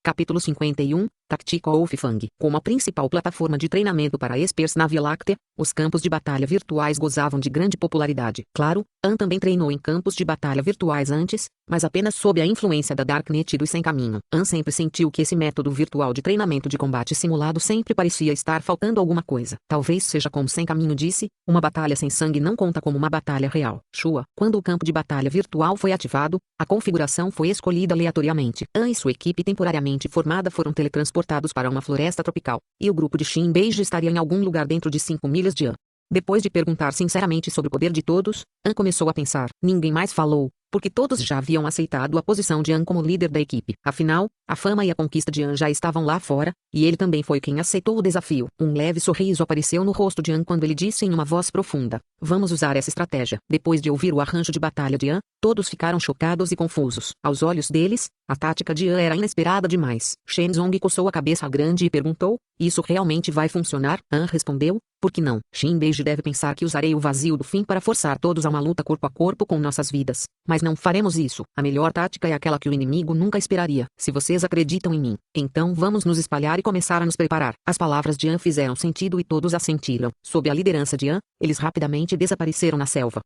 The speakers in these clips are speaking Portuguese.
Capítulo 51, Tactical Wolf Fang. Como a principal plataforma de treinamento para experts na Via Láctea, os campos de batalha virtuais gozavam de grande popularidade. Claro, An também treinou em campos de batalha virtuais antes, mas apenas sob a influência da Darknet e do Sem Caminho. An sempre sentiu que esse método virtual de treinamento de combate simulado sempre parecia estar faltando alguma coisa. Talvez seja como Sem Caminho disse, uma batalha sem sangue não conta como uma batalha real. Shua. Quando o campo de batalha virtual foi ativado, a configuração foi escolhida aleatoriamente. An e sua equipe temporariamente formada foram teletransportados para uma floresta tropical, e o grupo de Shinbeiji estaria em algum lugar dentro de 5 milhas de An. Depois de perguntar sinceramente sobre o poder de todos, An começou a pensar. Ninguém mais falou, porque todos já haviam aceitado a posição de An como líder da equipe. Afinal, a fama e a conquista de An já estavam lá fora, e ele também foi quem aceitou o desafio. Um leve sorriso apareceu no rosto de An quando ele disse em uma voz profunda: "Vamos usar essa estratégia." Depois de ouvir o arranjo de batalha de An, todos ficaram chocados e confusos. Aos olhos deles, a tática de An era inesperada demais. Shenzong coçou a cabeça grande e perguntou: "Isso realmente vai funcionar?" An respondeu: "Por que não? Shinbeiji deve pensar que usarei o vazio do fim para forçar todos a uma luta corpo a corpo com nossas vidas. Mas não faremos isso. A melhor tática é aquela que o inimigo nunca esperaria. Se vocês acreditam em mim, então vamos nos espalhar e começar a nos preparar." As palavras de An fizeram sentido e todos assentiram. Sob a liderança de An, eles rapidamente desapareceram na selva.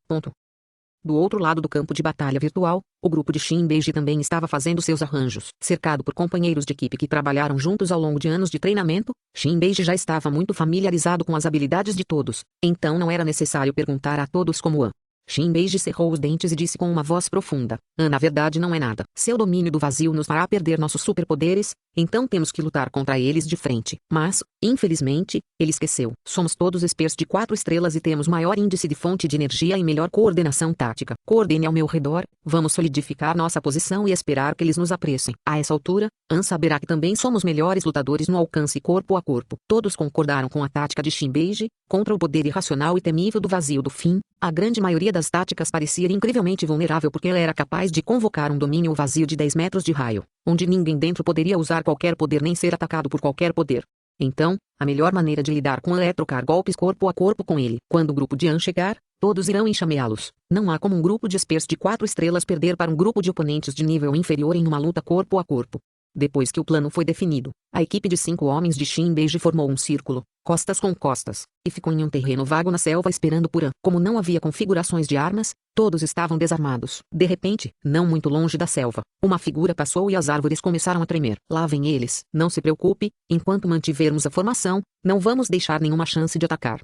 Do outro lado do campo de batalha virtual, o grupo de Shinbeiji também estava fazendo seus arranjos. Cercado por companheiros de equipe que trabalharam juntos ao longo de anos de treinamento, Shinbeiji já estava muito familiarizado com as habilidades de todos, então não era necessário perguntar a todos como An. Shinbeiji cerrou os dentes e disse com uma voz profunda: "An na verdade não é nada. Seu domínio do vazio nos fará perder nossos superpoderes, então temos que lutar contra eles de frente." Mas, infelizmente, ele esqueceu. Somos todos experts de 4 estrelas e temos maior índice de fonte de energia e melhor coordenação tática. Coordene ao meu redor, vamos solidificar nossa posição e esperar que eles nos apressem. A essa altura, An saberá que também somos melhores lutadores no alcance corpo a corpo. Todos concordaram com a tática de Shinbeiji, contra o poder irracional e temível do vazio do fim. A grande maioria das táticas parecia incrivelmente vulnerável porque ela era capaz de convocar um domínio vazio de 10 metros de raio, onde ninguém dentro poderia usar qualquer poder nem ser atacado por qualquer poder. Então, a melhor maneira de lidar com An é trocar golpes corpo a corpo com ele. Quando o grupo de An chegar, todos irão enxameá-los. Não há como um grupo de experts de 4 estrelas perder para um grupo de oponentes de nível inferior em uma luta corpo a corpo. Depois que o plano foi definido, a equipe de 5 homens de Shinbeiji formou um círculo, costas com costas, e ficou em um terreno vago na selva esperando por An. Como não havia configurações de armas, todos estavam desarmados. De repente, não muito longe da selva, uma figura passou e as árvores começaram a tremer. "Lá vem eles. Não se preocupe, enquanto mantivermos a formação, não vamos deixar nenhuma chance de atacar."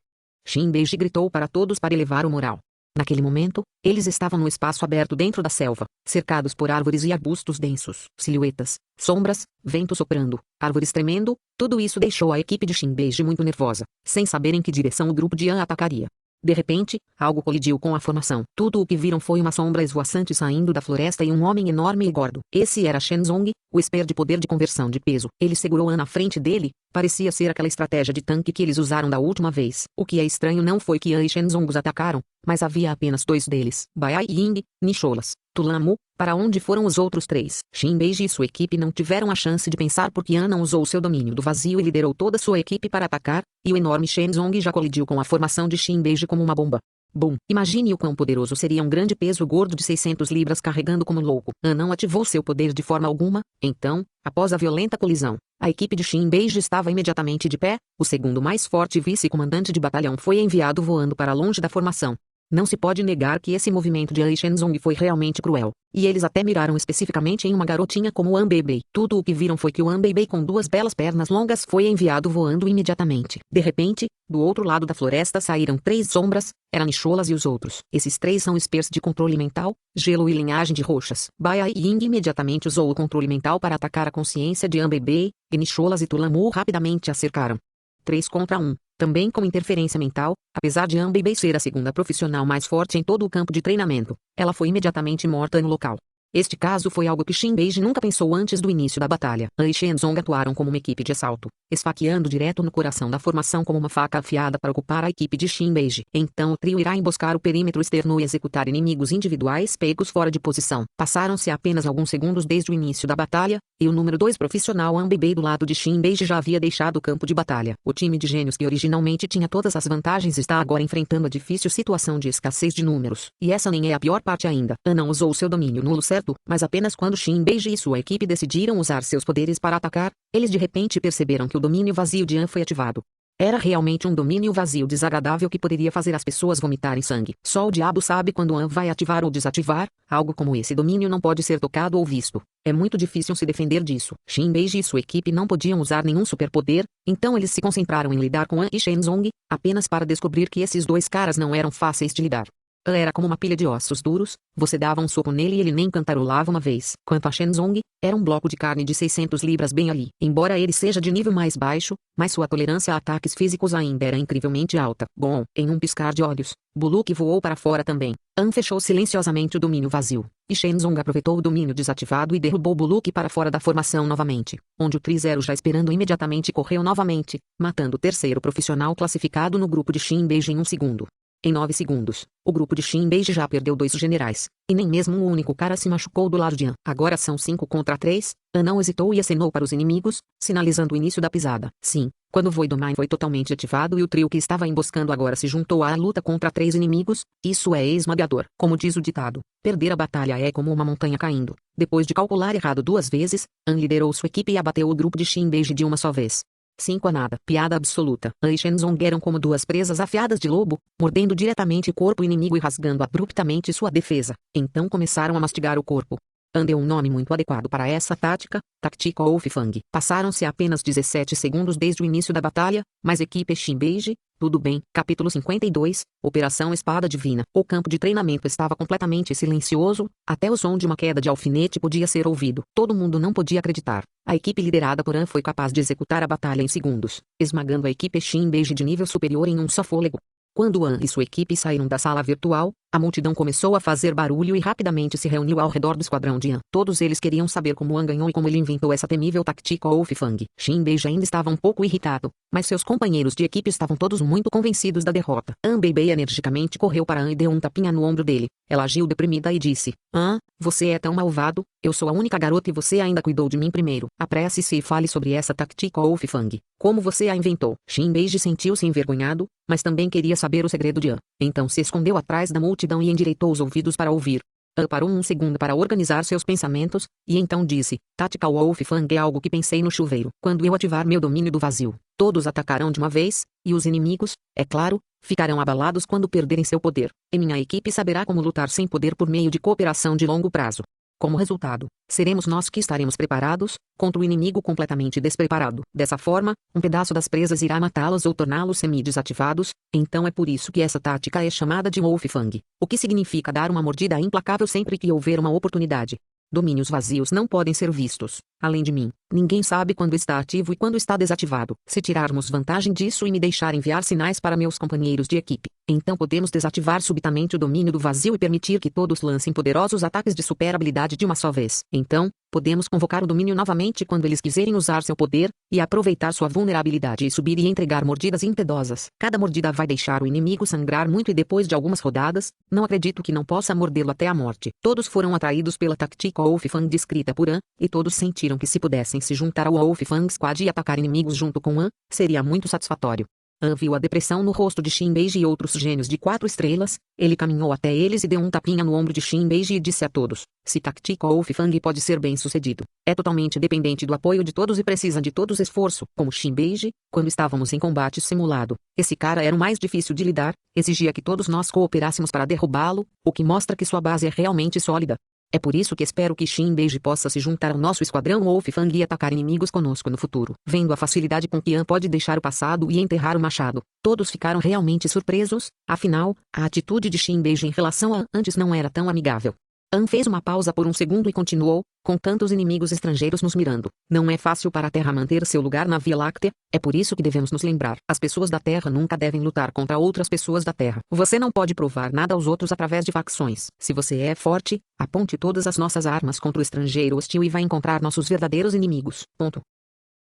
Shinbeiji gritou para todos para elevar o moral. Naquele momento, eles estavam no espaço aberto dentro da selva, cercados por árvores e arbustos densos, silhuetas, sombras, vento soprando, árvores tremendo. Tudo isso deixou a equipe de Shinbeiji muito nervosa, sem saber em que direção o grupo de An atacaria. De repente, algo colidiu com a formação. Tudo o que viram foi uma sombra esvoaçante saindo da floresta e um homem enorme e gordo. Esse era Shenzong, o expert de poder de conversão de peso. Ele segurou An na frente dele. Parecia ser aquela estratégia de tanque que eles usaram da última vez. O que é estranho não foi que An e Shenzong os atacaram, mas havia apenas 2 deles. Bai Ying, Nicholas, Tulamu. Para onde foram os outros 3? Shinbeiji e sua equipe não tiveram a chance de pensar porque An não usou seu domínio do vazio e liderou toda sua equipe para atacar, e o enorme Shenzong já colidiu com a formação de Shinbeiji como uma bomba. Bom, imagine o quão poderoso seria um grande peso gordo de 600 libras carregando como louco. An não ativou seu poder de forma alguma, então, após a violenta colisão, a equipe de Shinbeiji estava imediatamente de pé. O segundo mais forte vice-comandante de batalhão foi enviado voando para longe da formação. Não se pode negar que esse movimento de An e Shenzong foi realmente cruel, e eles até miraram especificamente em uma garotinha como An Beibei. Tudo o que viram foi que o An Beibei com 2 belas pernas longas foi enviado voando imediatamente. De repente, do outro lado da floresta saíram 3 sombras, eram Nicholas e os outros. Esses 3 são experts de controle mental, gelo e linhagem de roxas. Bai Ying imediatamente usou o controle mental para atacar a consciência de An Beibei, e Nicholas e Tulamu rapidamente a cercaram. 3 contra 1. Também com interferência mental, apesar de An Beibei ser a segunda profissional mais forte em todo o campo de treinamento, ela foi imediatamente morta no local. Este caso foi algo que Shinbeiji nunca pensou antes do início da batalha. An e Shenzong atuaram como uma equipe de assalto, esfaqueando direto no coração da formação como uma faca afiada para ocupar a equipe de Shinbeiji. Então o trio irá emboscar o perímetro externo e executar inimigos individuais pegos fora de posição. Passaram-se apenas alguns segundos desde o início da batalha, e o número 2 profissional An Beibei do lado de Shinbeiji já havia deixado o campo de batalha. O time de gênios que originalmente tinha todas as vantagens está agora enfrentando a difícil situação de escassez de números. E essa nem é a pior parte ainda. An não usou seu domínio nulo certo, mas apenas quando Shin Beiji e sua equipe decidiram usar seus poderes para atacar, eles de repente perceberam que o domínio vazio de An foi ativado. Era realmente um domínio vazio desagradável que poderia fazer as pessoas vomitarem sangue. Só o diabo sabe quando An vai ativar ou desativar. Algo como esse domínio não pode ser tocado ou visto. É muito difícil se defender disso. Shin Beiji e sua equipe não podiam usar nenhum superpoder, então eles se concentraram em lidar com An e Shenzong, apenas para descobrir que esses dois caras não eram fáceis de lidar. An era como uma pilha de ossos duros, você dava um soco nele e ele nem cantarolava uma vez. Quanto a Shenzong, era um bloco de carne de 600 libras bem ali. Embora ele seja de nível mais baixo, mas sua tolerância a ataques físicos ainda era incrivelmente alta. Bom, em um piscar de olhos, Buluk voou para fora também. An fechou silenciosamente o domínio vazio, e Shenzong aproveitou o domínio desativado e derrubou Buluk para fora da formação novamente, onde o Tri-Zero já esperando imediatamente correu novamente, matando o terceiro profissional classificado no grupo de Shin Beiji em 1 segundo. Em 9 segundos, o grupo de Shin Beiji já perdeu 2 generais, e nem mesmo um único cara se machucou do lado de An. Agora são 5 contra 3, An não hesitou e acenou para os inimigos, sinalizando o início da pisada. Sim, quando o Void Mine foi totalmente ativado e o trio que estava emboscando agora se juntou à luta contra 3 inimigos, isso é esmagador. Como diz o ditado, perder a batalha é como uma montanha caindo. Depois de calcular errado 2 vezes, An liderou sua equipe e abateu o grupo de Shin Beiji de uma só vez. 5 a nada. Piada absoluta. An e Shenzong eram como 2 presas afiadas de lobo, mordendo diretamente o corpo inimigo e rasgando abruptamente sua defesa. Então começaram a mastigar o corpo. An deu um nome muito adequado para essa tática, Tactical Wolf Fang. Passaram-se apenas 17 segundos desde o início da batalha, mas equipe Shin Beiji, tudo bem. Capítulo 52, Operação Espada Divina. O campo de treinamento estava completamente silencioso, até o som de uma queda de alfinete podia ser ouvido. Todo mundo não podia acreditar. A equipe liderada por An foi capaz de executar a batalha em segundos, esmagando a equipe Shin Beiji de nível superior em um só fôlego. Quando An e sua equipe saíram da sala virtual, a multidão começou a fazer barulho e rapidamente se reuniu ao redor do esquadrão de An. Todos eles queriam saber como An ganhou e como ele inventou essa temível Tactical Wolf Fang. Shin Beiji ainda estava um pouco irritado, mas seus companheiros de equipe estavam todos muito convencidos da derrota. An Beibei energicamente correu para An e deu um tapinha no ombro dele. Ela agiu deprimida e disse: An, você é tão malvado, eu sou a única garota e você ainda cuidou de mim primeiro. Apresse-se e fale sobre essa Tactical Wolf Fang. Como você a inventou? Shin Beiji sentiu-se envergonhado, mas também queria saber o segredo de An. Então se escondeu atrás da multidão e endireitou os ouvidos para ouvir. An parou um segundo para organizar seus pensamentos, e então disse: Tactical Wolf Fang é algo que pensei no chuveiro. Quando eu ativar meu domínio do vazio, todos atacarão de uma vez, e os inimigos, é claro, ficarão abalados quando perderem seu poder. E minha equipe saberá como lutar sem poder por meio de cooperação de longo prazo. Como resultado, seremos nós que estaremos preparados, contra o inimigo completamente despreparado. Dessa forma, um pedaço das presas irá matá-los ou torná-los semi-desativados, então é por isso que essa tática é chamada de Wolf Fang, o que significa dar uma mordida implacável sempre que houver uma oportunidade. Domínios vazios não podem ser vistos. Além de mim, ninguém sabe quando está ativo e quando está desativado. Se tirarmos vantagem disso e me deixar enviar sinais para meus companheiros de equipe, então podemos desativar subitamente o domínio do vazio e permitir que todos lancem poderosos ataques de super habilidade de uma só vez. Então, podemos convocar o domínio novamente quando eles quiserem usar seu poder, e aproveitar sua vulnerabilidade e subir e entregar mordidas impiedosas. Cada mordida vai deixar o inimigo sangrar muito e depois de algumas rodadas, não acredito que não possa mordê-lo até a morte. Todos foram atraídos pela Tactical Wolf Fang descrita por An, e todos sentiram que se pudessem se juntar ao Wolf Fang Squad e atacar inimigos junto com An, seria muito satisfatório. An viu a depressão no rosto de Shin Beiji e outros gênios de 4 estrelas, ele caminhou até eles e deu um tapinha no ombro de Shin Beiji e disse a todos: se Tactical Wolf Fang pode ser bem sucedido, é totalmente dependente do apoio de todos e precisa de todos esforço. Como Shin Beiji, quando estávamos em combate simulado, esse cara era o mais difícil de lidar, exigia que todos nós cooperássemos para derrubá-lo, o que mostra que sua base é realmente sólida. É por isso que espero que Shin Beiji possa se juntar ao nosso esquadrão Wolf Fang e atacar inimigos conosco no futuro. Vendo a facilidade com que An pode deixar o passado e enterrar o machado, todos ficaram realmente surpresos, afinal, a atitude de Shin Beiji em relação a antes não era tão amigável. An fez uma pausa por um segundo e continuou: com tantos inimigos estrangeiros nos mirando, não é fácil para a Terra manter seu lugar na Via Láctea, é por isso que devemos nos lembrar. As pessoas da Terra nunca devem lutar contra outras pessoas da Terra. Você não pode provar nada aos outros através de facções. Se você é forte, aponte todas as nossas armas contra o estrangeiro hostil e vai encontrar nossos verdadeiros inimigos. Ponto.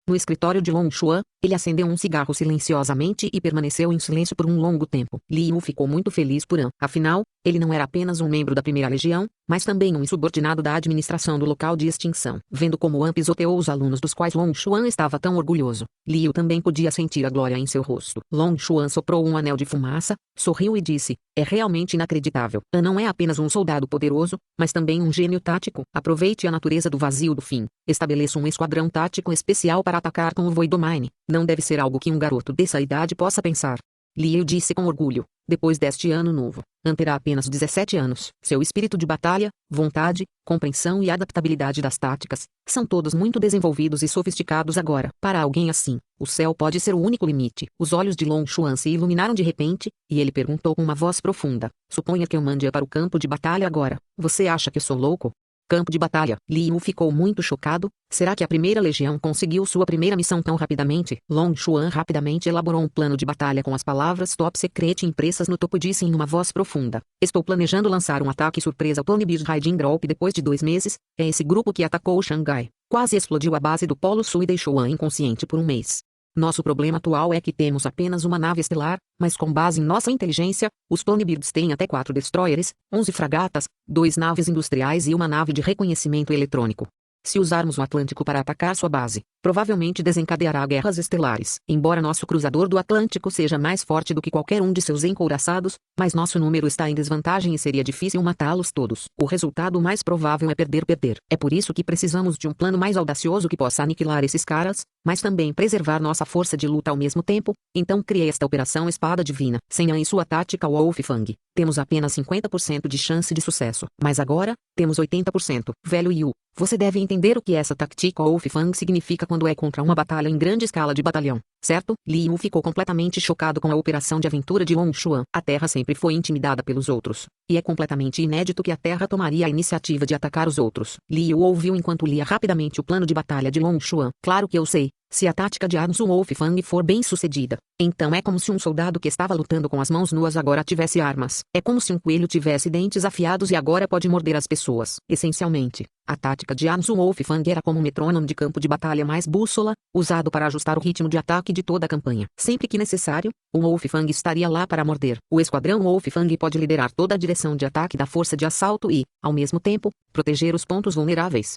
No escritório de Long Xuan, ele acendeu um cigarro silenciosamente e permaneceu em silêncio por um longo tempo. Liu ficou muito feliz por An. Afinal, ele não era apenas um membro da Primeira Legião, mas também um insubordinado da administração do local de extinção. Vendo como An pisoteou os alunos dos quais Long Xuan estava tão orgulhoso, Liu também podia sentir a glória em seu rosto. Long Xuan soprou um anel de fumaça, sorriu e disse, é realmente inacreditável. An não é apenas um soldado poderoso, mas também um gênio tático. Aproveite a natureza do vazio do fim. Estabeleça um esquadrão tático especial para atacar com o Voidomine. Não deve ser algo que um garoto dessa idade possa pensar. Liu disse com orgulho. Depois deste ano novo, An terá apenas 17 anos. Seu espírito de batalha, vontade, compreensão e adaptabilidade das táticas, são todos muito desenvolvidos e sofisticados agora. Para alguém assim, o céu pode ser o único limite. Os olhos de Long Xuan se iluminaram de repente, e ele perguntou com uma voz profunda. Suponha que eu mande-a para o campo de batalha agora. Você acha que eu sou louco? Campo de batalha. Liu ficou muito chocado. Será que a primeira legião conseguiu sua primeira missão tão rapidamente? Long Xuan rapidamente elaborou um plano de batalha com as palavras Top Secret impressas no topo. Disse em uma voz profunda. Estou planejando lançar um ataque surpresa ao Plano Beer Raiding Drop depois de 2 meses. É esse grupo que atacou Xangai. Quase explodiu a base do Polo Sul e deixou An inconsciente por um mês. Nosso problema atual é que temos apenas uma nave estelar, mas com base em nossa inteligência, os Plonibirds têm até 4 destroyers, 11 fragatas, 2 naves industriais e uma nave de reconhecimento eletrônico. Se usarmos o Atlântico para atacar sua base, provavelmente desencadeará guerras estelares. Embora nosso cruzador do Atlântico seja mais forte do que qualquer um de seus encouraçados, mas nosso número está em desvantagem e seria difícil matá-los todos. O resultado mais provável é perder. É por isso que precisamos de um plano mais audacioso que possa aniquilar esses caras, mas também preservar nossa força de luta ao mesmo tempo. Então criei esta operação Espada Divina. Sem An e sua tática Wolf Fang, temos apenas 50% de chance de sucesso. Mas agora, temos 80%. Velho Yu, você deve entender o que essa tática Wolf Fang significa quando é contra uma batalha em grande escala de batalhão, certo? Liu ficou completamente chocado com a operação de aventura de Long Xuan. A Terra sempre foi intimidada pelos outros, e é completamente inédito que a Terra tomaria a iniciativa de atacar os outros. Liu ouviu enquanto lia rapidamente o plano de batalha de Long Xuan. Claro que eu sei. Se a tática de An Su Wolf Fang for bem sucedida, então é como se um soldado que estava lutando com as mãos nuas agora tivesse armas. É como se um coelho tivesse dentes afiados e agora pode morder as pessoas. Essencialmente, a tática de An Su Wolf Fang era como um metrônomo de campo de batalha mais bússola, usado para ajustar o ritmo de ataque de toda a campanha. Sempre que necessário, o Wolf Fang estaria lá para morder. O esquadrão Wolf Fang pode liderar toda a direção de ataque da força de assalto e, ao mesmo tempo, proteger os pontos vulneráveis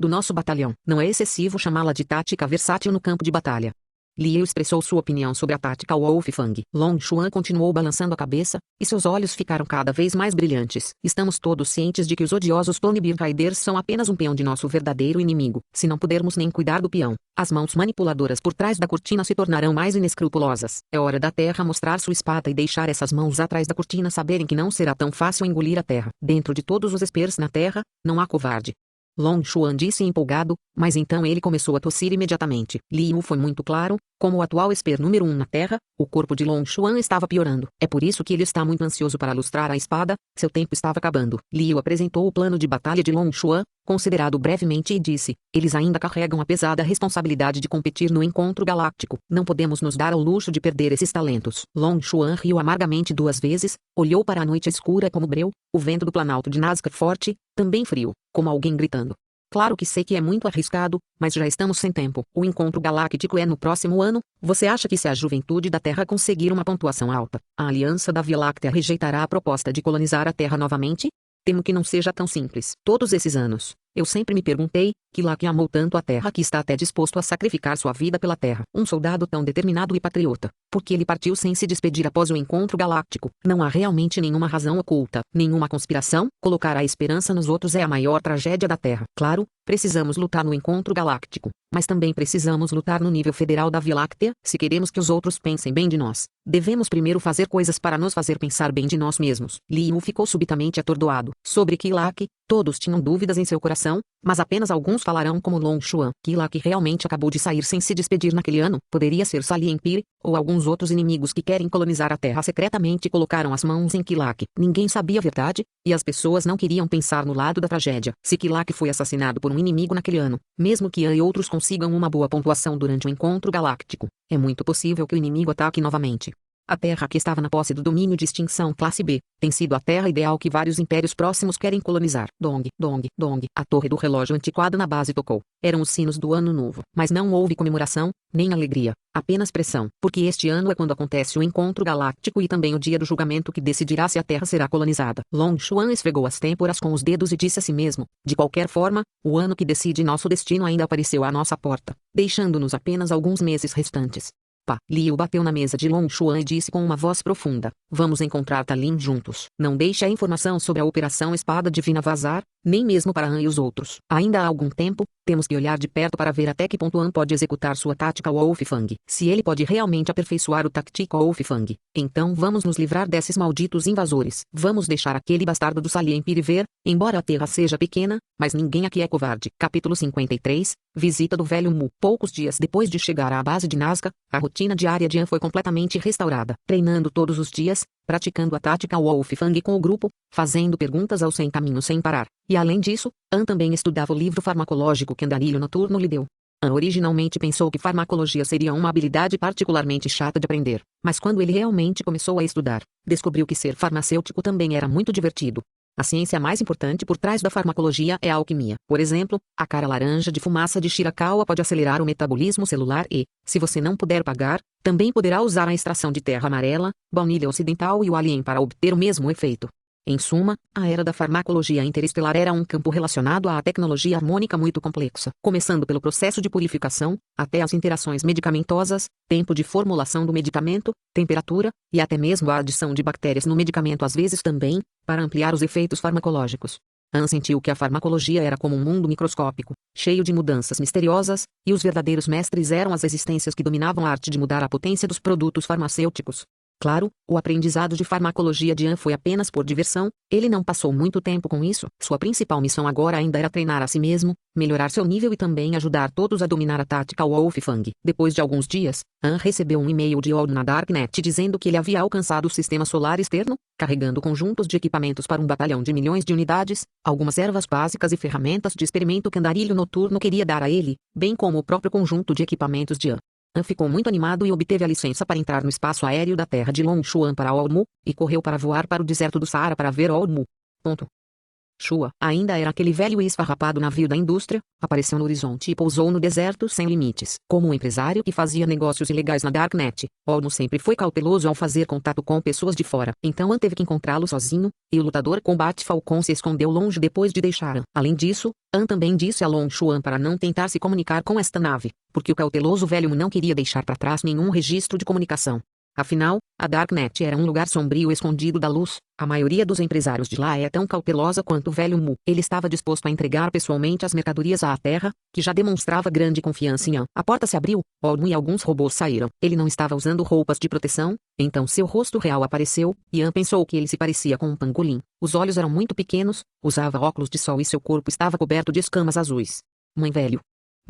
do nosso batalhão. Não é excessivo chamá-la de tática versátil no campo de batalha. Liu expressou sua opinião sobre a tática Wolf Fang. Long Xuan continuou balançando a cabeça, e seus olhos ficaram cada vez mais brilhantes. Estamos todos cientes de que os odiosos Plonibir Raiders são apenas um peão de nosso verdadeiro inimigo. Se não pudermos nem cuidar do peão, as mãos manipuladoras por trás da cortina se tornarão mais inescrupulosas. É hora da Terra mostrar sua espada e deixar essas mãos atrás da cortina saberem que não será tão fácil engolir a Terra. Dentro de todos os Spears na Terra, não há covarde. Long Xuan disse empolgado, mas então ele começou a tossir imediatamente. Liu foi muito claro, como o atual Spear número 1 na Terra, o corpo de Long Xuan estava piorando. É por isso que ele está muito ansioso para lustrar a espada, seu tempo estava acabando. Liu apresentou o plano de batalha de Long Xuan, considerado brevemente e disse, eles ainda carregam a pesada responsabilidade de competir no encontro galáctico. Não podemos nos dar ao luxo de perder esses talentos. Long Xuan riu amargamente 2 vezes, olhou para a noite escura como breu, o vento do planalto de Nazca forte, também frio, como alguém gritando. Claro que sei que é muito arriscado, mas já estamos sem tempo. O encontro galáctico é no próximo ano. Você acha que se a juventude da Terra conseguir uma pontuação alta, a Aliança da Via Láctea rejeitará a proposta de colonizar a Terra novamente? Temo que não seja tão simples. Todos esses anos, eu sempre me perguntei, Kilak amou tanto a Terra que está até disposto a sacrificar sua vida pela Terra. Um soldado tão determinado e patriota. Porque ele partiu sem se despedir após o encontro galáctico. Não há realmente nenhuma razão oculta, nenhuma conspiração. Colocar a esperança nos outros é a maior tragédia da Terra. Claro, precisamos lutar no encontro galáctico, mas também precisamos lutar no nível federal da Via Láctea. Se queremos que os outros pensem bem de nós, devemos primeiro fazer coisas para nos fazer pensar bem de nós mesmos. Liu ficou subitamente atordoado. Sobre Kilak, todos tinham dúvidas em seu coração, mas apenas alguns falarão como Long Xuan. Kilak realmente acabou de sair sem se despedir naquele ano. Poderia ser Sali Empire, ou alguns outros inimigos que querem colonizar a Terra secretamente colocaram as mãos em Kilak. Ninguém sabia a verdade, e as pessoas não queriam pensar no lado da tragédia. Se Kilak foi assassinado por um inimigo naquele ano, mesmo que An e outros consigam uma boa pontuação durante o encontro galáctico, é muito possível que o inimigo ataque novamente. A Terra que estava na posse do domínio de extinção classe B, tem sido a Terra ideal que vários impérios próximos querem colonizar. Dong, dong, dong. A torre do relógio antiquado na base tocou. Eram os sinos do ano novo. Mas não houve comemoração, nem alegria, apenas pressão. Porque este ano é quando acontece o encontro galáctico e também o dia do julgamento que decidirá se a Terra será colonizada. Long Xuan esfregou as têmporas com os dedos e disse a si mesmo, de qualquer forma, o ano que decide nosso destino ainda apareceu à nossa porta, deixando-nos apenas alguns meses restantes. Liu bateu na mesa de Long Xuan e disse com uma voz profunda, vamos encontrar Talin juntos. Não deixe a informação sobre a Operação Espada Divina vazar, nem mesmo para Han e os outros. Ainda há algum tempo, temos que olhar de perto para ver até que ponto Han pode executar sua tática Wolf Fang. Se ele pode realmente aperfeiçoar o tático Wolf Fang, então vamos nos livrar desses malditos invasores. Vamos deixar aquele bastardo do Salien Pir ver, embora a terra seja pequena, mas ninguém aqui é covarde. Capítulo 53, Visita do Velho Mu. Poucos dias depois de chegar à base de Nazca, a rotina diária de Han foi completamente restaurada. Treinando todos os dias, praticando a tática Wolf Fang com o grupo, fazendo perguntas ao sem caminho sem parar. E além disso, Han também estudava o livro farmacológico que Andarilho Noturno lhe deu. Han originalmente pensou que farmacologia seria uma habilidade particularmente chata de aprender, mas quando ele realmente começou a estudar, descobriu que ser farmacêutico também era muito divertido. A ciência mais importante por trás da farmacologia é a alquimia. Por exemplo, a cara laranja de fumaça de Shirakawa pode acelerar o metabolismo celular e, se você não puder pagar, também poderá usar a extração de terra amarela, baunilha ocidental e o alien para obter o mesmo efeito. Em suma, a era da farmacologia interestelar era um campo relacionado à tecnologia harmônica muito complexa, começando pelo processo de purificação, até as interações medicamentosas, tempo de formulação do medicamento, temperatura, e até mesmo a adição de bactérias no medicamento às vezes também, para ampliar os efeitos farmacológicos. Han sentiu que a farmacologia era como um mundo microscópico, cheio de mudanças misteriosas, e os verdadeiros mestres eram as existências que dominavam a arte de mudar a potência dos produtos farmacêuticos. Claro, o aprendizado de farmacologia de Han foi apenas por diversão, ele não passou muito tempo com isso. Sua principal missão agora ainda era treinar a si mesmo, melhorar seu nível e também ajudar todos a dominar a tática Wolf Fang. Depois de alguns dias, Han recebeu um e-mail de Old na Darknet dizendo que ele havia alcançado o sistema solar externo, carregando conjuntos de equipamentos para um batalhão de milhões de unidades, algumas ervas básicas e ferramentas de experimento que Andarilho Noturno queria dar a ele, bem como o próprio conjunto de equipamentos de Han. Han ficou muito animado e obteve a licença para entrar no espaço aéreo da terra de Long Xuan para Olmu, e correu para voar para o deserto do Saara para ver Olmu. Shua ainda era aquele velho e esfarrapado navio da indústria, apareceu no horizonte e pousou no deserto sem limites. Como um empresário que fazia negócios ilegais na Darknet, Olmo sempre foi cauteloso ao fazer contato com pessoas de fora. Então Han teve que encontrá-lo sozinho, e o lutador combate Falcon se escondeu longe depois de deixar Han. Além disso, Han também disse a Long Xuan para não tentar se comunicar com esta nave, porque o cauteloso velho não queria deixar para trás nenhum registro de comunicação. Afinal, a Darknet era um lugar sombrio escondido da luz. A maioria dos empresários de lá é tão cautelosa quanto o velho Mu. Ele estava disposto a entregar pessoalmente as mercadorias à Terra, que já demonstrava grande confiança em Han. A porta se abriu, Olmo e alguns robôs saíram. Ele não estava usando roupas de proteção, então seu rosto real apareceu, e Han pensou que ele se parecia com um pangolim. Os olhos eram muito pequenos, usava óculos de sol e seu corpo estava coberto de escamas azuis. Mãe velho.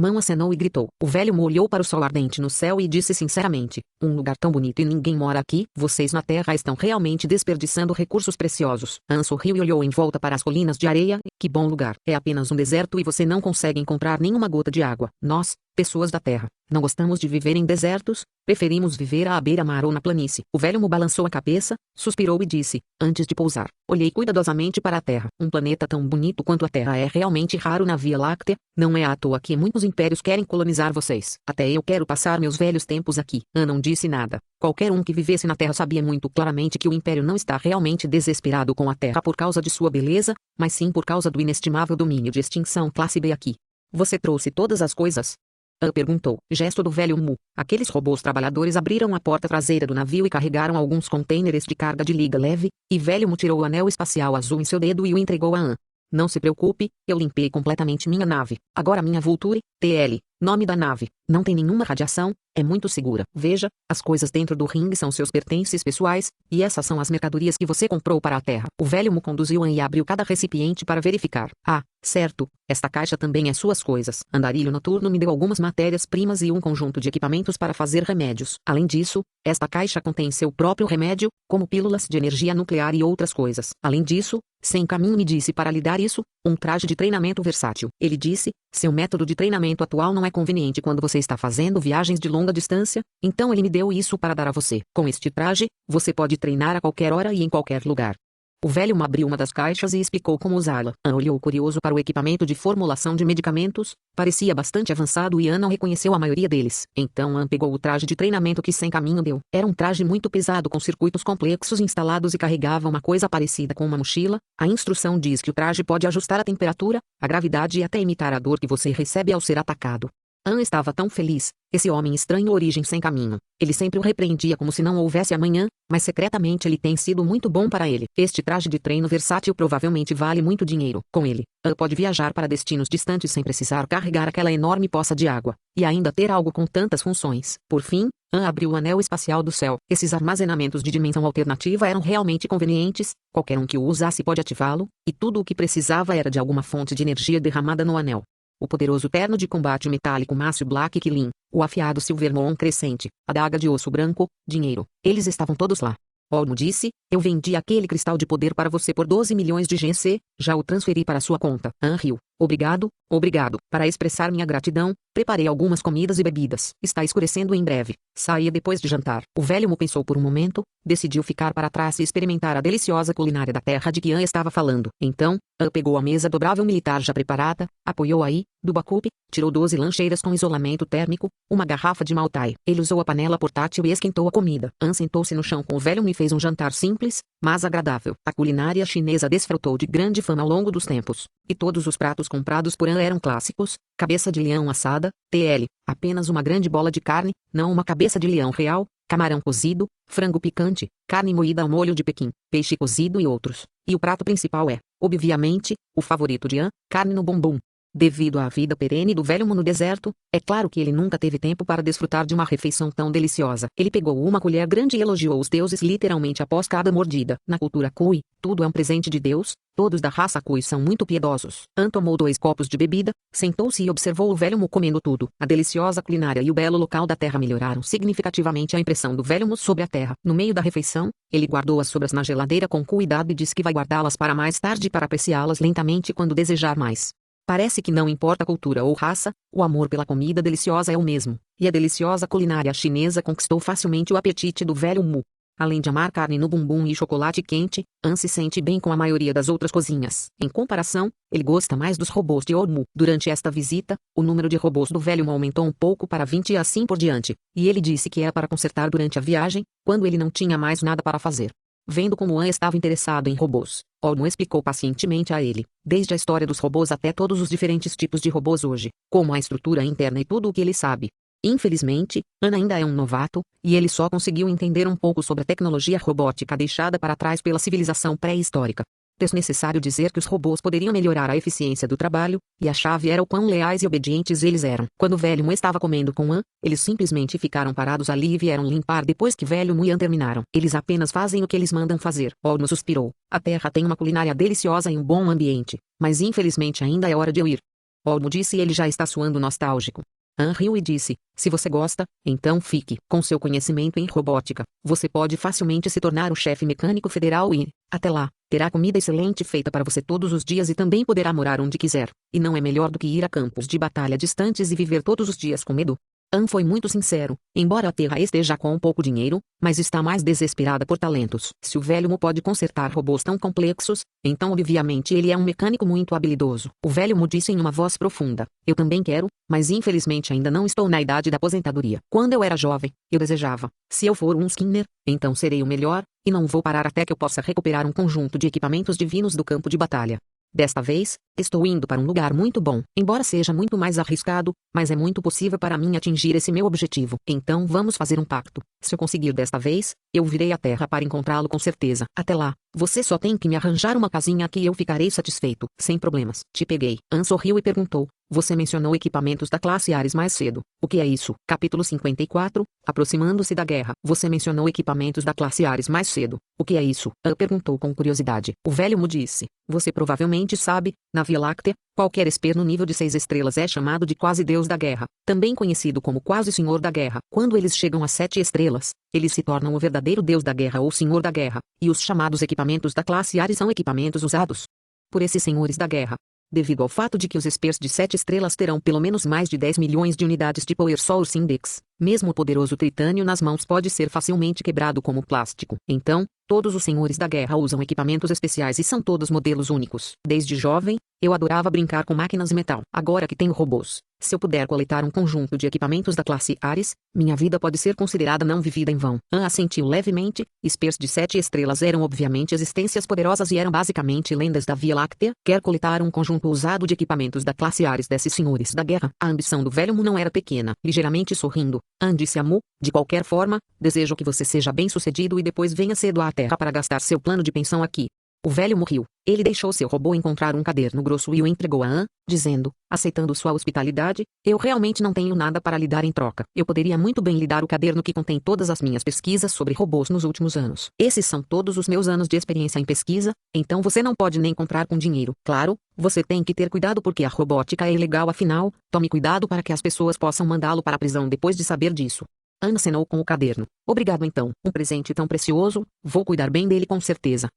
Mão acenou e gritou. O velho Mu olhou para o sol ardente no céu e disse sinceramente, um lugar tão bonito e ninguém mora aqui, vocês na Terra estão realmente desperdiçando recursos preciosos. Han sorriu e olhou em volta para as colinas de areia, que bom lugar. É apenas um deserto e você não consegue encontrar nenhuma gota de água. Nós, pessoas da Terra, não gostamos de viver em desertos, preferimos viver à beira-mar ou na planície. O velho Mu balançou a cabeça, suspirou e disse, antes de pousar, olhei cuidadosamente para a Terra. Um planeta tão bonito quanto a Terra é realmente raro na Via Láctea, não é à toa que muitos impérios querem colonizar vocês. Até eu quero passar meus velhos tempos aqui. Han não disse nada. Qualquer um que vivesse na Terra sabia muito claramente que o Império não está realmente desesperado com a Terra por causa de sua beleza, mas sim por causa do inestimável domínio de extinção classe B aqui. Você trouxe todas as coisas? Han perguntou. Gesto do velho Mu. Aqueles robôs trabalhadores abriram a porta traseira do navio e carregaram alguns contêineres de carga de liga leve, e velho Mu tirou o anel espacial azul em seu dedo e o entregou a Han. Não se preocupe, eu limpei completamente minha nave. Agora minha Vulture, TL, nome da nave, não tem nenhuma radiação, é muito segura. Veja, as coisas dentro do ringue são seus pertences pessoais, e essas são as mercadorias que você comprou para a Terra. O velho Mu conduziu Han e abriu cada recipiente para verificar. Ah, certo, esta caixa também é suas coisas. Andarilho Noturno me deu algumas matérias-primas e um conjunto de equipamentos para fazer remédios. Além disso, esta caixa contém seu próprio remédio, como pílulas de energia nuclear e outras coisas. Além disso, Sem Caminho me disse para lhe dar isso, um traje de treinamento versátil. Ele disse, seu método de treinamento atual não é conveniente quando você está fazendo viagens de longa distância, então ele me deu isso para dar a você. Com este traje, você pode treinar a qualquer hora e em qualquer lugar. O velho abriu uma das caixas e explicou como usá-la. An olhou curioso para o equipamento de formulação de medicamentos, parecia bastante avançado e An não reconheceu a maioria deles. Então An pegou o traje de treinamento que Sem Caminho deu. Era um traje muito pesado com circuitos complexos instalados e carregava uma coisa parecida com uma mochila. A instrução diz que o traje pode ajustar a temperatura, a gravidade e até imitar a dor que você recebe ao ser atacado. An estava tão feliz, esse homem estranho origem Sem Caminho. Ele sempre o repreendia como se não houvesse amanhã, mas secretamente ele tem sido muito bom para ele. Este traje de treino versátil provavelmente vale muito dinheiro. Com ele, An pode viajar para destinos distantes sem precisar carregar aquela enorme poça de água, e ainda ter algo com tantas funções. Por fim, An abriu o anel espacial do céu. Esses armazenamentos de dimensão alternativa eram realmente convenientes, qualquer um que o usasse pode ativá-lo, e tudo o que precisava era de alguma fonte de energia derramada no anel. O poderoso terno de combate metálico Mácio Black Killing, o afiado Silvermoon crescente, a daga de osso branco, dinheiro, eles estavam todos lá. Olmo disse, eu vendi aquele cristal de poder para você por 12 milhões de GC, já o transferi para sua conta. An riu. Obrigado, obrigado. Para expressar minha gratidão, preparei algumas comidas e bebidas. Está escurecendo em breve. Saia depois de jantar. O velho Mu pensou por um momento, decidiu ficar para trás e experimentar a deliciosa culinária da terra de que An estava falando. Então, An pegou a mesa dobrável militar já preparada, apoiou aí, do bacupe, tirou 12 lancheiras com isolamento térmico, uma garrafa de maltai. Ele usou a panela portátil e esquentou a comida. An sentou-se no chão com o velho Mu e fez um jantar simples, mas agradável. A culinária chinesa desfrutou de grande fama ao longo dos tempos, e todos os pratos comprados por An eram clássicos: cabeça de leão assada, TL, apenas uma grande bola de carne, não uma cabeça de leão real, camarão cozido, frango picante, carne moída ao molho de Pequim, peixe cozido e outros. E o prato principal é, obviamente, o favorito de An, carne no bumbum. Devido à vida perene do velho Mu no deserto, é claro que ele nunca teve tempo para desfrutar de uma refeição tão deliciosa. Ele pegou uma colher grande e elogiou os deuses literalmente após cada mordida. Na cultura Kui, tudo é um presente de Deus, todos da raça Kui são muito piedosos. An tomou 2 copos de bebida, sentou-se e observou o velho Mu comendo tudo. A deliciosa culinária e o belo local da terra melhoraram significativamente a impressão do velho Mu sobre a terra. No meio da refeição, ele guardou as sobras na geladeira com cuidado e disse que vai guardá-las para mais tarde para apreciá-las lentamente quando desejar mais. Parece que não importa a cultura ou raça, o amor pela comida deliciosa é o mesmo, e a deliciosa culinária chinesa conquistou facilmente o apetite do velho Mu. Além de amar carne no bumbum e chocolate quente, An se sente bem com a maioria das outras cozinhas. Em comparação, ele gosta mais dos robôs de Olmo. Durante esta visita, o número de robôs do velho Mu aumentou um pouco para 20 e assim por diante, e ele disse que era para consertar durante a viagem, quando ele não tinha mais nada para fazer. Vendo como An estava interessado em robôs, Olmo explicou pacientemente a ele, desde a história dos robôs até todos os diferentes tipos de robôs hoje, como a estrutura interna e tudo o que ele sabe. Infelizmente, An ainda é um novato, e ele só conseguiu entender um pouco sobre a tecnologia robótica deixada para trás pela civilização pré-histórica. Desnecessário dizer que os robôs poderiam melhorar a eficiência do trabalho, e a chave era o quão leais e obedientes eles eram. Quando o velho Mu estava comendo com An, eles simplesmente ficaram parados ali e vieram limpar depois que velho Mu e An terminaram. Eles apenas fazem o que eles mandam fazer. Olmo suspirou. A terra tem uma culinária deliciosa e um bom ambiente, mas infelizmente ainda é hora de eu ir. Olmo disse e ele já está suando nostálgico. An riu e disse, se você gosta, então fique. Com seu conhecimento em robótica, você pode facilmente se tornar o chefe mecânico federal e, até lá, terá comida excelente feita para você todos os dias e também poderá morar onde quiser. E não é melhor do que ir a campos de batalha distantes e viver todos os dias com medo. An foi muito sincero, embora a Terra esteja com um pouco dinheiro, mas está mais desesperada por talentos. Se o velho Mu pode consertar robôs tão complexos, então obviamente ele é um mecânico muito habilidoso. O velho Mu disse em uma voz profunda, eu também quero, mas infelizmente ainda não estou na idade da aposentadoria. Quando eu era jovem, eu desejava, se eu for um Skinner, então serei o melhor, e não vou parar até que eu possa recuperar um conjunto de equipamentos divinos do campo de batalha. Desta vez, estou indo para um lugar muito bom, embora seja muito mais arriscado, mas é muito possível para mim atingir esse meu objetivo. Então vamos fazer um pacto. Se eu conseguir desta vez, eu virei à terra para encontrá-lo com certeza. Até lá, você só tem que me arranjar uma casinha aqui e eu ficarei satisfeito. Sem problemas. Te peguei. An sorriu e perguntou, você mencionou equipamentos da classe Ares mais cedo. O que é isso? Capítulo 54, aproximando-se da guerra. Você mencionou equipamentos da classe Ares mais cedo. O que é isso? An perguntou com curiosidade. O velho Mu disse. Você provavelmente sabe, na Via Láctea, qualquer esper no nível de 6 estrelas é chamado de quase deus da guerra, também conhecido como quase senhor da guerra. Quando eles chegam a 7 estrelas, eles se tornam o verdadeiro deus da guerra ou senhor da guerra, e os chamados equipamentos da classe Ares são equipamentos usados por esses senhores da guerra. Devido ao fato de que os espers de 7 estrelas terão pelo menos mais de 10 milhões de unidades de Power Source Index, mesmo o poderoso tritânio nas mãos pode ser facilmente quebrado como plástico. Então, todos os senhores da guerra usam equipamentos especiais e são todos modelos únicos. Desde jovem, eu adorava brincar com máquinas de metal. Agora que tenho robôs, se eu puder coletar um conjunto de equipamentos da classe Ares, minha vida pode ser considerada não vivida em vão. An assentiu levemente. Espers de 7 estrelas eram obviamente existências poderosas e eram basicamente lendas da Via Láctea. Quer coletar um conjunto usado de equipamentos da classe Ares desses senhores da guerra? A ambição do velho Mu não era pequena. Ligeiramente sorrindo, An disse a Mu, de qualquer forma, desejo que você seja bem-sucedido e depois venha cedo à Terra para gastar seu plano de pensão aqui. O velho morreu. Ele deixou seu robô encontrar um caderno grosso e o entregou a An, dizendo, aceitando sua hospitalidade, eu realmente não tenho nada para lhe dar em troca. Eu poderia muito bem lhe dar o caderno que contém todas as minhas pesquisas sobre robôs nos últimos anos. Esses são todos os meus anos de experiência em pesquisa, então você não pode nem comprar com dinheiro. Claro, você tem que ter cuidado porque a robótica é ilegal afinal, tome cuidado para que as pessoas possam mandá-lo para a prisão depois de saber disso. An acenou com o caderno. Obrigado então. Um presente tão precioso, vou cuidar bem dele com certeza.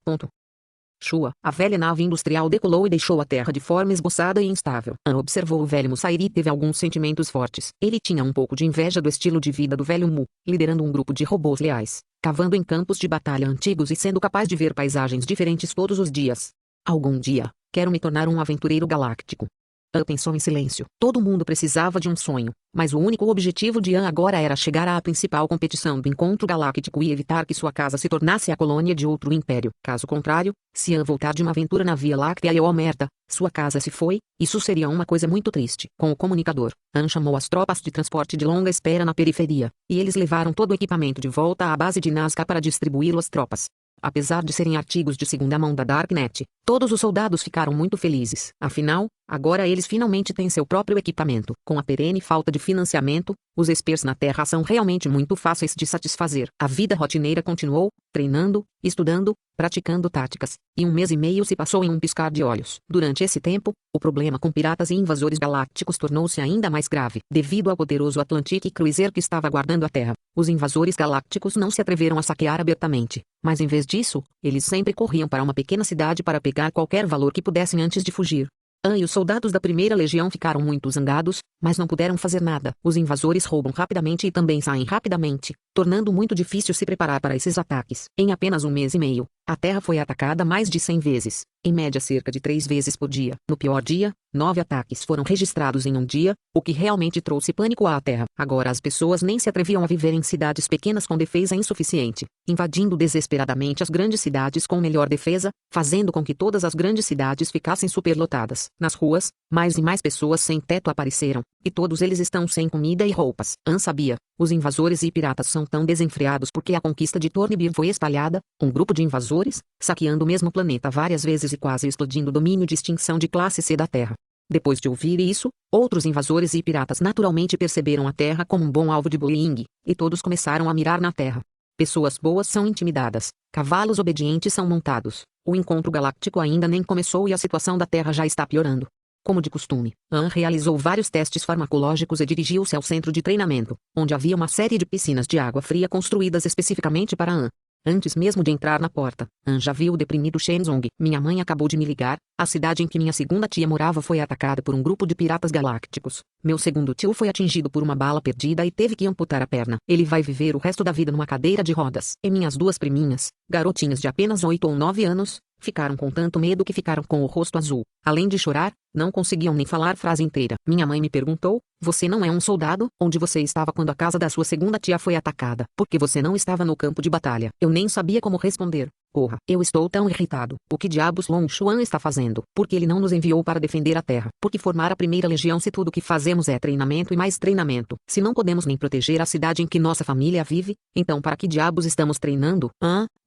Shua, a velha nave industrial decolou e deixou a terra de forma esboçada e instável. An observou o velho Mu sair e teve alguns sentimentos fortes. Ele tinha um pouco de inveja do estilo de vida do velho Mu, liderando um grupo de robôs leais, cavando em campos de batalha antigos e sendo capaz de ver paisagens diferentes todos os dias. Algum dia, quero me tornar um aventureiro galáctico. An pensou em silêncio. Todo mundo precisava de um sonho, mas o único objetivo de An agora era chegar à principal competição do encontro galáctico e evitar que sua casa se tornasse a colônia de outro império. Caso contrário, se An voltar de uma aventura na Via Láctea e oh merda, sua casa se foi, isso seria uma coisa muito triste. Com o comunicador, An chamou as tropas de transporte de longa espera na periferia, e eles levaram todo o equipamento de volta à base de Nazca para distribuí-lo às tropas. Apesar de serem artigos de segunda mão da Darknet, todos os soldados ficaram muito felizes. Afinal, agora eles finalmente têm seu próprio equipamento. Com a perene falta de financiamento, os espers na Terra são realmente muito fáceis de satisfazer. A vida rotineira continuou, treinando, estudando, praticando táticas, e 1 mês e meio se passou em um piscar de olhos. Durante esse tempo, o problema com piratas e invasores galácticos tornou-se ainda mais grave. Devido ao poderoso Atlantic Cruiser que estava guardando a Terra, os invasores galácticos não se atreveram a saquear abertamente, mas em vez disso, eles sempre corriam para uma pequena cidade para pegar qualquer valor que pudessem antes de fugir. An e os soldados da primeira legião ficaram muito zangados, mas não puderam fazer nada. Os invasores roubam rapidamente e também saem rapidamente, tornando muito difícil se preparar para esses ataques. Em apenas 1 mês e meio, a Terra foi atacada mais de 100 vezes, em média cerca de 3 vezes por dia. No pior dia, 9 ataques foram registrados em um dia, o que realmente trouxe pânico à Terra. Agora as pessoas nem se atreviam a viver em cidades pequenas com defesa insuficiente, invadindo desesperadamente as grandes cidades com melhor defesa, fazendo com que todas as grandes cidades ficassem superlotadas. Nas ruas, mais e mais pessoas sem teto apareceram, e todos eles estão sem comida e roupas. An sabia, os invasores e piratas são tão desenfreados porque a conquista de Thornbir foi espalhada, um grupo de invasores, saqueando o mesmo planeta várias vezes e quase explodindo o domínio de extinção de classe C da Terra. Depois de ouvir isso, outros invasores e piratas naturalmente perceberam a Terra como um bom alvo de bullying, e todos começaram a mirar na Terra. Pessoas boas são intimidadas, cavalos obedientes são montados. O encontro galáctico ainda nem começou e a situação da Terra já está piorando. Como de costume, An realizou vários testes farmacológicos e dirigiu-se ao centro de treinamento, onde havia uma série de piscinas de água fria construídas especificamente para An. Antes mesmo de entrar na porta, An já viu o deprimido Shenzong. Minha mãe acabou de me ligar, a cidade em que minha segunda tia morava foi atacada por um grupo de piratas galácticos. Meu segundo tio foi atingido por uma bala perdida e teve que amputar a perna. Ele vai viver o resto da vida numa cadeira de rodas. E minhas 2 priminhas, garotinhas de apenas 8 ou 9 anos, ficaram com tanto medo que ficaram com o rosto azul. Além de chorar, não conseguiam nem falar frase inteira. Minha mãe me perguntou, você não é um soldado? Onde você estava quando a casa da sua segunda tia foi atacada? Por que você não estava no campo de batalha? Eu nem sabia como responder. Porra, eu estou tão irritado. O que diabos Long Xuan está fazendo? Por que ele não nos enviou para defender a Terra? Por que formar a primeira legião se tudo que fazemos é treinamento e mais treinamento? Se não podemos nem proteger a cidade em que nossa família vive, então para que diabos estamos treinando?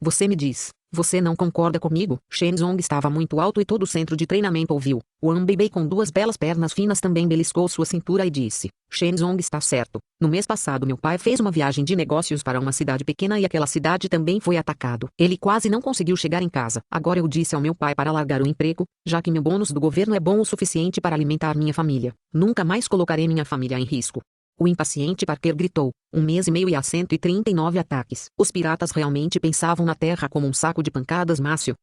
Você me diz. Você não concorda comigo? Shenzong estava muito alto e todo o centro de treinamento ouviu. Wang Beibei com duas belas pernas finas também beliscou sua cintura e disse. Shenzong está certo. No mês passado meu pai fez uma viagem de negócios para uma cidade pequena e aquela cidade também foi atacado. Ele quase não conseguiu chegar em casa. Agora eu disse ao meu pai para largar o emprego, já que meu bônus do governo é bom o suficiente para alimentar minha família. Nunca mais colocarei minha família em risco. O impaciente Parker gritou. 1 mês e meio e há 139 ataques. Os piratas realmente pensavam na terra como um saco de pancadas Mácio.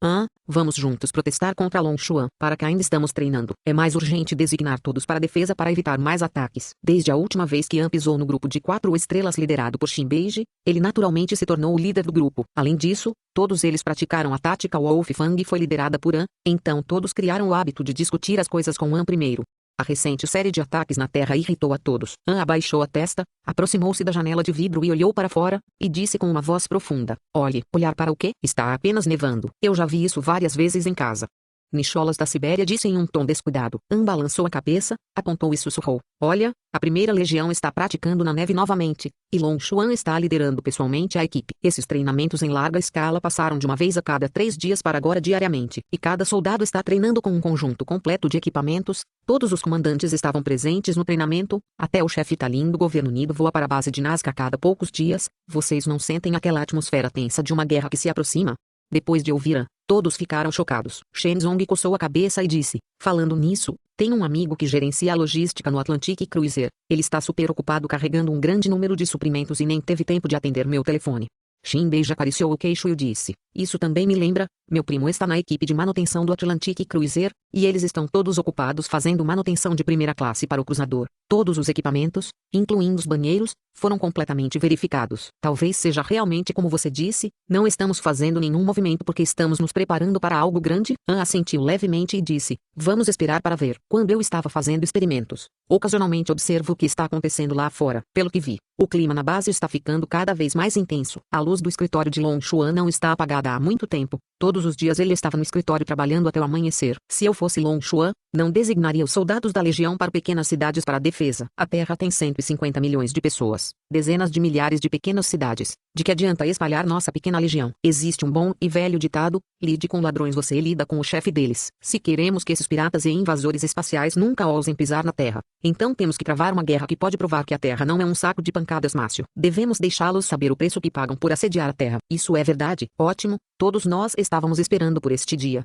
Vamos juntos protestar contra Long Xuan. Para que ainda estamos treinando. É mais urgente designar todos para a defesa para evitar mais ataques. Desde a última vez que An pisou no grupo de 4 estrelas liderado por Xin Beiji, ele naturalmente se tornou o líder do grupo. Além disso, todos eles praticaram a tática Wolf Fang e foi liderada por An, então todos criaram o hábito de discutir as coisas com An primeiro. A recente série de ataques na Terra irritou a todos. An abaixou a testa, aproximou-se da janela de vidro e olhou para fora, e disse com uma voz profunda. Olhe, olhar para o quê? Está apenas nevando. Eu já vi isso várias vezes em casa. Nicholas da Sibéria disse em um tom descuidado. An balançou a cabeça, apontou e sussurrou. Olha, a primeira legião está praticando na neve novamente, e Long Xuan está liderando pessoalmente a equipe. Esses treinamentos em larga escala passaram de uma vez a cada 3 dias para agora diariamente, e cada soldado está treinando com um conjunto completo de equipamentos. Todos os comandantes estavam presentes no treinamento, até o chefe Talin do governo unido voa para a base de Nazca a cada poucos dias. Vocês não sentem aquela atmosfera tensa de uma guerra que se aproxima? Depois de ouvir An, todos ficaram chocados. Shenzong coçou a cabeça e disse, falando nisso, tenho um amigo que gerencia a logística no Atlantic Cruiser. Ele está super ocupado carregando um grande número de suprimentos e nem teve tempo de atender meu telefone. Xin Beiji acariciou o queixo e disse, isso também me lembra, meu primo está na equipe de manutenção do Atlantic Cruiser, e eles estão todos ocupados fazendo manutenção de primeira classe para o cruzador. Todos os equipamentos, incluindo os banheiros, foram completamente verificados. Talvez seja realmente como você disse, não estamos fazendo nenhum movimento porque estamos nos preparando para algo grande. An assentiu levemente e disse, vamos esperar para ver. Quando eu estava fazendo experimentos, ocasionalmente observo o que está acontecendo lá fora. Pelo que vi, o clima na base está ficando cada vez mais intenso. A luz do escritório de Long Xuan não está apagada há muito tempo. Todos os dias ele estava no escritório trabalhando até o amanhecer. Se eu fosse Long Xuan, não designaria os soldados da legião para pequenas cidades para a defesa. A Terra tem 150 milhões de pessoas, dezenas de milhares de pequenas cidades. De que adianta espalhar nossa pequena legião? Existe um bom e velho ditado, lide com ladrões você lida com o chefe deles. Se queremos que esses piratas e invasores espaciais nunca ousem pisar na Terra, então temos que travar uma guerra que pode provar que a Terra não é um saco de pancadas Mácio. Devemos deixá-los saber o preço que pagam por assediar a Terra. Isso é verdade? Ótimo, todos nós estávamos esperando por este dia.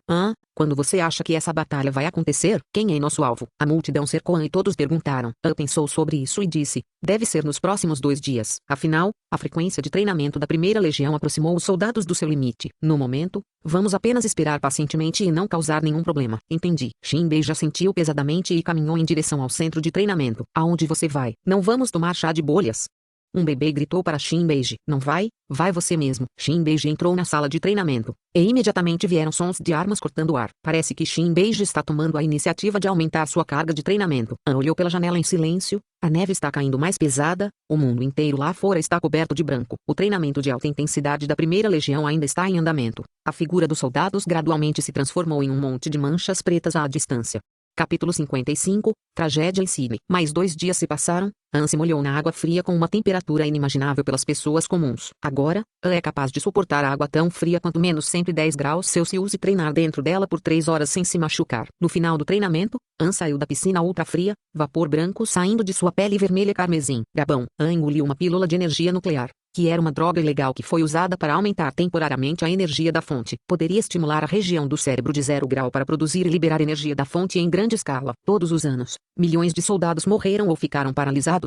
Quando você acha que essa batalha vai acontecer? Quem é nosso alvo? A multidão cercou An e todos perguntaram. An pensou sobre isso e disse, deve ser nos próximos 2 dias. Afinal, a frequência de treinamento da primeira legião aproximou os soldados do seu limite. No momento, vamos apenas esperar pacientemente e não causar nenhum problema. Entendi. Xin Beiji sentiu pesadamente e caminhou em direção ao centro de treinamento. Aonde você vai? Não vamos tomar chá de bolhas? Um bebê gritou para Xin Beiji. Não vai? Vai você mesmo. Xin Beiji entrou na sala de treinamento, e imediatamente vieram sons de armas cortando o ar. Parece que Xin Beiji está tomando a iniciativa de aumentar sua carga de treinamento. An olhou pela janela em silêncio. A neve está caindo mais pesada, o mundo inteiro lá fora está coberto de branco. O treinamento de alta intensidade da primeira legião ainda está em andamento. A figura dos soldados gradualmente se transformou em um monte de manchas pretas à distância. Capítulo 55, Tragédia em Sydney. Mais 2 dias se passaram. An se molhou na água fria com uma temperatura inimaginável pelas pessoas comuns. Agora, An é capaz de suportar a água tão fria quanto menos 110 graus Celsius e treinar dentro dela por 3 horas sem se machucar. No final do treinamento, An saiu da piscina ultra fria, vapor branco saindo de sua pele vermelha carmesim. Gabão. An engoliu uma pílula de energia nuclear, que era uma droga ilegal que foi usada para aumentar temporariamente a energia da fonte. Poderia estimular a região do cérebro de 0 grau para produzir e liberar energia da fonte em grande escala. Todos os anos, milhões de soldados morreram ou ficaram paralisados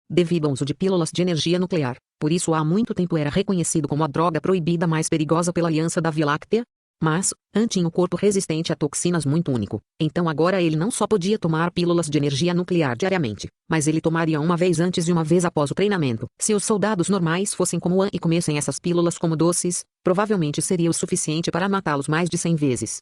devido ao uso de pílulas de energia nuclear. Por isso há muito tempo era reconhecido como a droga proibida mais perigosa pela Aliança da Via Láctea. Mas, An tinha um corpo resistente a toxinas muito único. Então agora ele não só podia tomar pílulas de energia nuclear diariamente, mas ele tomaria uma vez antes e uma vez após o treinamento. Se os soldados normais fossem como An e comessem essas pílulas como doces, provavelmente seria o suficiente para matá-los mais de 100 vezes.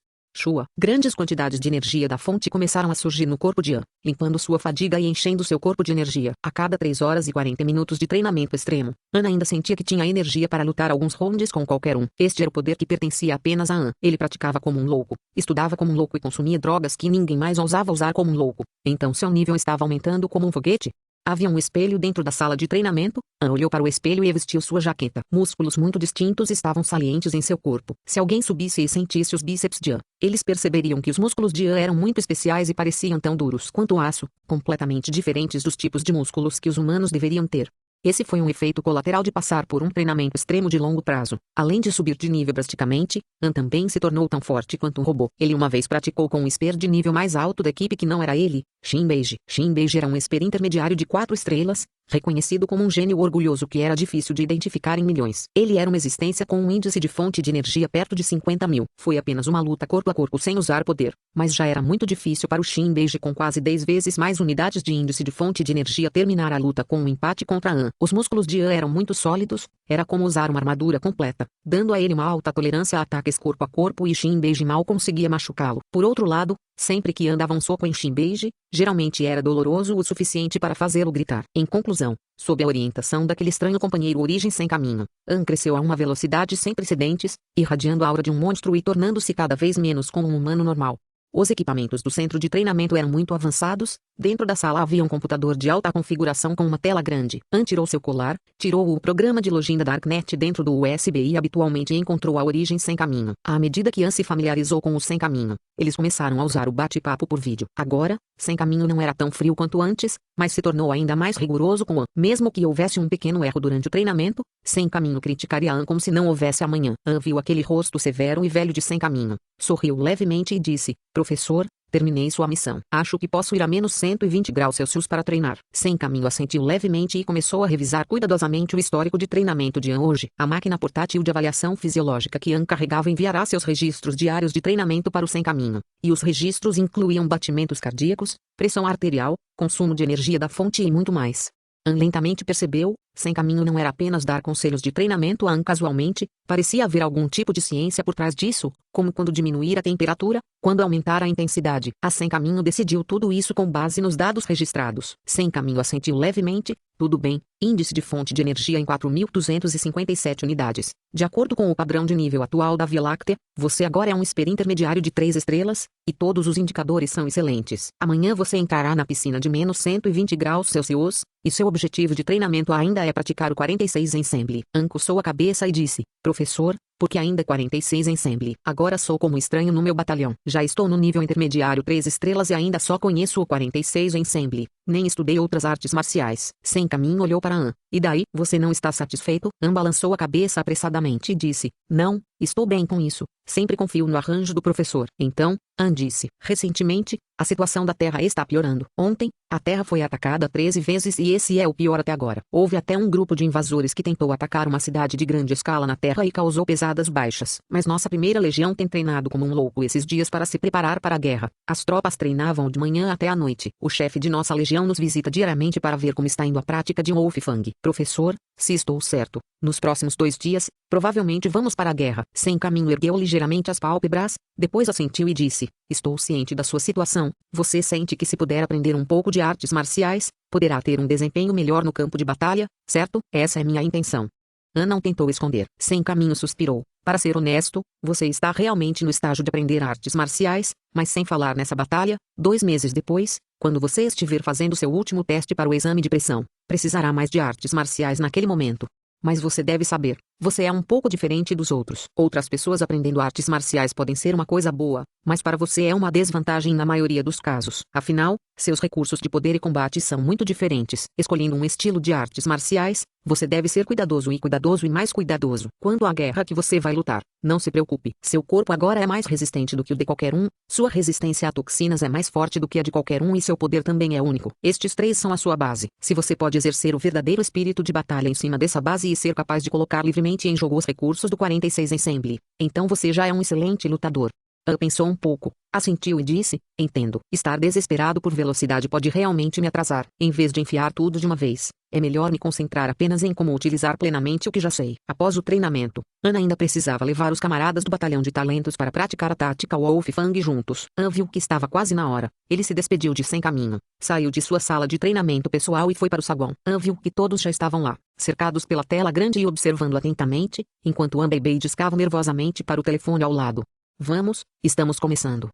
Grandes quantidades de energia da fonte começaram a surgir no corpo de An, limpando sua fadiga e enchendo seu corpo de energia. A cada 3 horas e 40 minutos de treinamento extremo, An ainda sentia que tinha energia para lutar alguns rounds com qualquer um. Este era o poder que pertencia apenas a An. Ele praticava como um louco, estudava como um louco e consumia drogas que ninguém mais ousava usar como um louco. Então seu nível estava aumentando como um foguete. Havia um espelho dentro da sala de treinamento. An olhou para o espelho e vestiu sua jaqueta. Músculos muito distintos estavam salientes em seu corpo. Se alguém subisse e sentisse os bíceps de An, eles perceberiam que os músculos de An eram muito especiais e pareciam tão duros quanto o aço, completamente diferentes dos tipos de músculos que os humanos deveriam ter. Esse foi um efeito colateral de passar por um treinamento extremo de longo prazo. Além de subir de nível drasticamente, An também se tornou tão forte quanto um robô. Ele uma vez praticou com um esper de nível mais alto da equipe que não era ele, Shinbeiji. Shinbeiji era um esper intermediário de 4 estrelas, reconhecido como um gênio orgulhoso que era difícil de identificar em milhões. Ele era uma existência com um índice de fonte de energia perto de 50.000. Foi apenas uma luta corpo a corpo sem usar poder, mas já era muito difícil para o Shinbeiji com quase 10 vezes mais unidades de índice de fonte de energia terminar a luta com um empate contra An. Os músculos de An eram muito sólidos, era como usar uma armadura completa, dando a ele uma alta tolerância a ataques corpo a corpo e Shinbeiji mal conseguia machucá-lo. Por outro lado, sempre que An dava um soco em Shinbeiji, geralmente era doloroso o suficiente para fazê-lo gritar. Em conclusão, sob a orientação daquele estranho companheiro origem sem caminho, An cresceu a uma velocidade sem precedentes, irradiando a aura de um monstro e tornando-se cada vez menos como um humano normal. Os equipamentos do centro de treinamento eram muito avançados. Dentro da sala havia um computador de alta configuração com uma tela grande. An tirou seu colar, tirou o programa de login da Darknet dentro do USB e habitualmente encontrou a origem sem caminho. À medida que An se familiarizou com o sem caminho, eles começaram a usar o bate-papo por vídeo. Agora, sem caminho não era tão frio quanto antes, mas se tornou ainda mais rigoroso com An. Mesmo que houvesse um pequeno erro durante o treinamento, sem caminho criticaria An como se não houvesse amanhã. An viu aquele rosto severo e velho de sem caminho, sorriu levemente e disse: Professor, terminei sua missão. Acho que posso ir a menos 120 graus Celsius para treinar. Sem caminho assentiu levemente e começou a revisar cuidadosamente o histórico de treinamento de An hoje. A máquina portátil de avaliação fisiológica que An carregava enviará seus registros diários de treinamento para o sem caminho. E os registros incluíam batimentos cardíacos, pressão arterial, consumo de energia da fonte e muito mais. An lentamente percebeu, sem caminho não era apenas dar conselhos de treinamento a An casualmente, parecia haver algum tipo de ciência por trás disso, como quando diminuir a temperatura, quando aumentar a intensidade. A sem caminho decidiu tudo isso com base nos dados registrados. Sem caminho assentiu levemente, tudo bem, índice de fonte de energia em 4.257 unidades. De acordo com o padrão de nível atual da Via Láctea, você agora é um esper intermediário de 3 estrelas, e todos os indicadores são excelentes. Amanhã você entrará na piscina de menos 120 graus Celsius, e seu objetivo de treinamento ainda é praticar o 46 ensemble. An coçou a cabeça e disse: Professor, porque ainda 46 ensemble. Agora sou como estranho no meu batalhão. Já estou no nível intermediário 3 estrelas e ainda só conheço o 46 ensemble. Nem estudei outras artes marciais. Sem caminho olhou para An. E daí, você não está satisfeito? An balançou a cabeça apressadamente e disse: Não, estou bem com isso. Sempre confio no arranjo do professor. Então, An disse: Recentemente, a situação da Terra está piorando. Ontem, a Terra foi atacada 13 vezes e esse é o pior até agora. Houve até um grupo de invasores que tentou atacar uma cidade de grande escala na Terra e causou pesadas baixas. Mas nossa primeira legião tem treinado como um louco esses dias para se preparar para a guerra. As tropas treinavam de manhã até à noite. O chefe de nossa legião nos visita diariamente para ver como está indo a prática de Wolfgang. Professor, se estou certo, nos próximos 2 dias, provavelmente vamos para a guerra. Sem caminho ergueu ligeiramente as pálpebras, depois assentiu e disse: Estou ciente da sua situação. Você sente que se puder aprender um pouco de artes marciais, poderá ter um desempenho melhor no campo de batalha, certo? Essa é minha intenção. An não tentou esconder. Sem caminho suspirou. Para ser honesto, você está realmente no estágio de aprender artes marciais, mas sem falar nessa batalha, 2 meses depois, quando você estiver fazendo seu último teste para o exame de pressão, precisará mais de artes marciais naquele momento. Mas você deve saber, você é um pouco diferente dos outros. Outras pessoas aprendendo artes marciais podem ser uma coisa boa, mas para você é uma desvantagem na maioria dos casos. Afinal, seus recursos de poder e combate são muito diferentes. Escolhendo um estilo de artes marciais, você deve ser cuidadoso e mais cuidadoso. Quanto à guerra que você vai lutar, não se preocupe. Seu corpo agora é mais resistente do que o de qualquer um, sua resistência a toxinas é mais forte do que a de qualquer um e seu poder também é único. Estes 3 são a sua base. Se você pode exercer o verdadeiro espírito de batalha em cima dessa base e ser capaz de colocar livremente em jogo os recursos do 46 ensemble, então você já é um excelente lutador. An pensou um pouco, assentiu e disse: Entendo. Estar desesperado por velocidade pode realmente me atrasar. Em vez de enfiar tudo de uma vez, é melhor me concentrar apenas em como utilizar plenamente o que já sei. Após o treinamento, An ainda precisava levar os camaradas do batalhão de talentos para praticar a tática Wolfgang juntos. An viu que estava quase na hora. Ele se despediu de sem caminho, saiu de sua sala de treinamento pessoal e foi para o saguão. An viu que todos já estavam lá, cercados pela tela grande e observando atentamente, enquanto An Beibei discava nervosamente para o telefone ao lado. Vamos, estamos começando.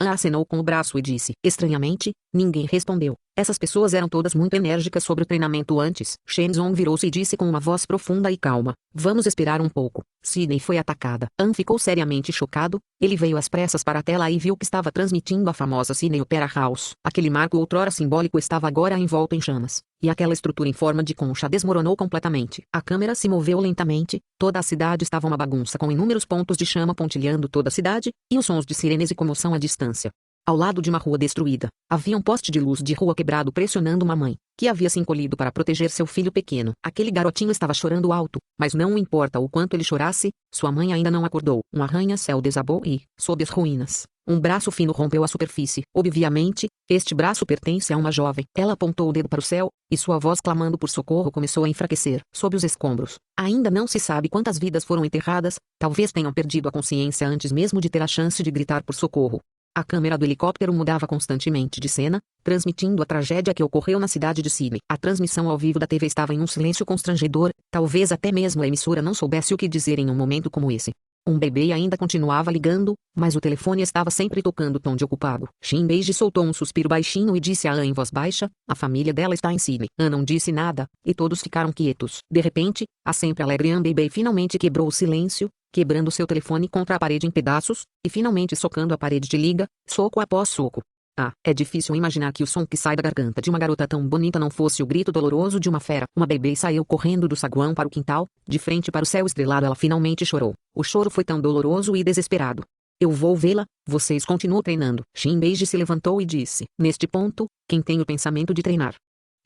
An acenou com o braço e disse. Estranhamente, ninguém respondeu. Essas pessoas eram todas muito enérgicas sobre o treinamento antes. Shenzong virou-se e disse com uma voz profunda e calma. Vamos esperar um pouco. Sidney foi atacada. An ficou seriamente chocado. Ele veio às pressas para a tela e viu que estava transmitindo a famosa Sidney Opera House. Aquele marco outrora simbólico estava agora envolto em chamas. E aquela estrutura em forma de concha desmoronou completamente. A câmera se moveu lentamente. Toda a cidade estava uma bagunça com inúmeros pontos de chama pontilhando toda a cidade, e os sons de sirenes e comoção à distância. Ao lado de uma rua destruída, havia um poste de luz de rua quebrado pressionando uma mãe, que havia se encolhido para proteger seu filho pequeno. Aquele garotinho estava chorando alto, mas não importa o quanto ele chorasse, sua mãe ainda não acordou. Um arranha-céu desabou e, sob as ruínas, um braço fino rompeu a superfície. Obviamente, este braço pertence a uma jovem. Ela apontou o dedo para o céu, e sua voz clamando por socorro começou a enfraquecer. Sob os escombros, ainda não se sabe quantas vidas foram enterradas, talvez tenham perdido a consciência antes mesmo de ter a chance de gritar por socorro. A câmera do helicóptero mudava constantemente de cena, transmitindo a tragédia que ocorreu na cidade de Sidney. A transmissão ao vivo da TV estava em um silêncio constrangedor, talvez até mesmo a emissora não soubesse o que dizer em um momento como esse. Um bebê ainda continuava ligando, mas o telefone estava sempre tocando tom de ocupado. Shin Beiji soltou um suspiro baixinho e disse a An em voz baixa, a família dela está em Sidney. An não disse nada, e todos ficaram quietos. De repente, a sempre alegre An Beibei finalmente quebrou o silêncio, quebrando seu telefone contra a parede em pedaços, e finalmente socando a parede de liga, soco após soco. Ah, é difícil imaginar que o som que sai da garganta de uma garota tão bonita não fosse o grito doloroso de uma fera. Uma bebê saiu correndo do saguão para o quintal, de frente para o céu estrelado. Ela finalmente chorou. O choro foi tão doloroso e desesperado. Eu vou vê-la, vocês continuam treinando. Shin Beiji se levantou e disse. Neste ponto, quem tem o pensamento de treinar?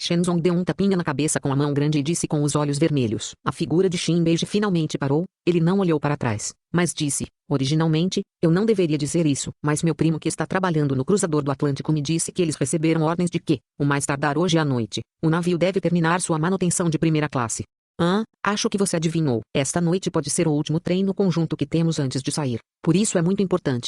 Shenzong deu um tapinha na cabeça com a mão grande e disse com os olhos vermelhos. A figura de Shin Beiji finalmente parou, ele não olhou para trás, mas disse, originalmente, eu não deveria dizer isso, mas meu primo que está trabalhando no cruzador do Atlântico me disse que eles receberam ordens de que, o mais tardar hoje à noite, o navio deve terminar sua manutenção de primeira classe. Acho que você adivinhou. Esta noite pode ser o último treino conjunto que temos antes de sair. Por isso é muito importante,